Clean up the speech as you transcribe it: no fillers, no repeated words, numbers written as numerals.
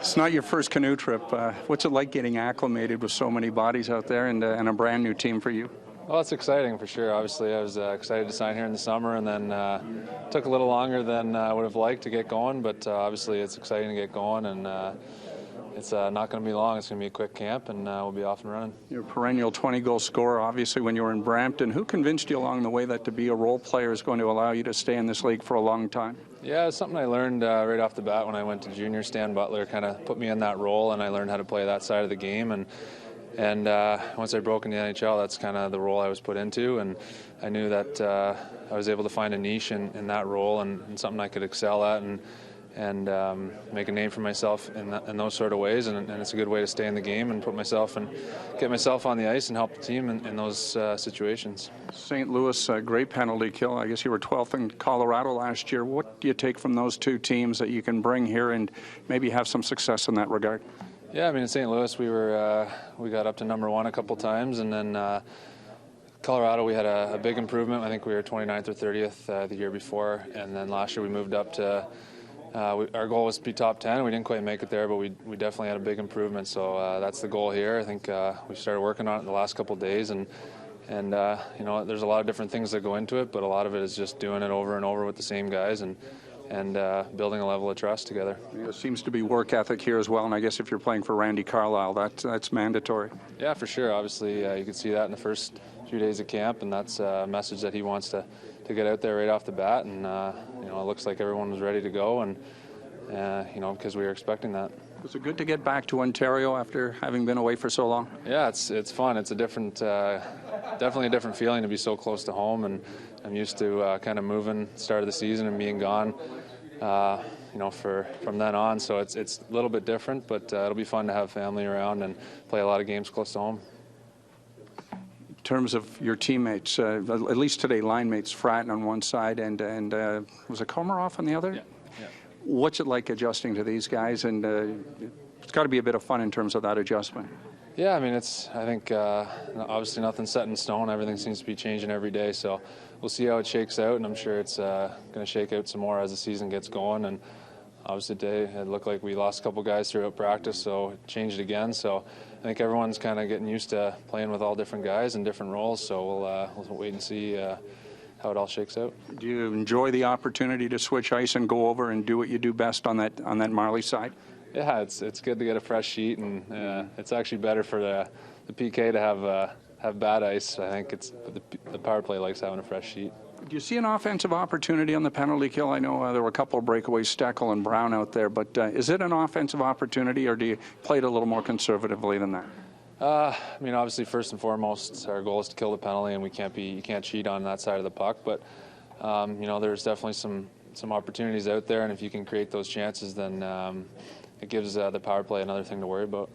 It's not your first canoe trip. What's it like getting acclimated with so many bodies out there and a brand new team for you? Well, it's exciting for sure. Obviously, I was excited to sign here in the summer, and then took a little longer than I would have liked to get going. But obviously, it's exciting to get going, and it's not going to be long. It's going to be a quick camp, and we'll be off and running. You're a perennial 20-goal scorer, obviously, when you were in Brampton. Who convinced you along the way that to be a role player is going to allow you to stay in this league for a long time? Yeah, it's something I learned right off the bat when I went to junior. Stan Butler kind of put me in that role, and I learned how to play that side of the game. And once I broke in the NHL, that's kind of the role I was put into, and I knew that I was able to find a niche in that role and something I could excel at and make a name for myself in those sort of ways. And it's a good way to stay in the game and put myself and get myself on the ice and help the team in those situations. St. Louis, great penalty kill. I guess you were 12th in Colorado last year. What do you take from those two teams that you can bring here and maybe have some success in that regard? Yeah, I mean, in St. Louis, we got up to number one a couple times, and then Colorado, we had a big improvement. I think we were 29th or 30th the year before, and then last year we moved up to. Our goal was to be top 10. We didn't quite make it there, but we definitely had a big improvement. So that's the goal here. I think we started working on it in the last couple of days, and you know, there's a lot of different things that go into it, but a lot of it is just doing it over and over with the same guys and building a level of trust together. There seems to be work ethic here as well, and I guess if you're playing for Randy Carlyle, that's mandatory. Yeah, for sure. Obviously, you could see that in the first few days of camp, and that's a message that he wants to get out there right off the bat. And you know, it looks like everyone was ready to go, and you know, because we were expecting that. Was it good to get back to Ontario after having been away for so long? Yeah, it's fun. It's a different, definitely a different feeling to be so close to home, and I'm used to kind of moving start of the season and being gone, you know, from then on. So it's a little bit different, but it'll be fun to have family around and play a lot of games close to home. In terms of your teammates, at least today, line mates, Fratton on one side and was it Komarov on the other? Yeah. What's it like adjusting to these guys? And it's got to be a bit of fun in terms of that adjustment. Yeah, I mean, I think obviously nothing's set in stone. Everything seems to be changing every day. So we'll see how it shakes out, and I'm sure it's going to shake out some more as the season gets going. And obviously today it looked like we lost a couple guys throughout practice, so it changed again. So I think everyone's kind of getting used to playing with all different guys in different roles. So we'll wait and see how it all shakes out. Do you enjoy the opportunity to switch ice and go over and do what you do best on that Marley side? Yeah, it's good to get a fresh sheet, and it's actually better for the PK to have bad ice. I think the power play likes having a fresh sheet. Do you see an offensive opportunity on the penalty kill? I know there were a couple of breakaways, Steckel and Brown out there, but is it an offensive opportunity, or do you play it a little more conservatively than that? I mean, obviously, first and foremost, our goal is to kill the penalty, and you can't cheat on that side of the puck. But you know, there's definitely some opportunities out there, and if you can create those chances, then it gives the power play another thing to worry about.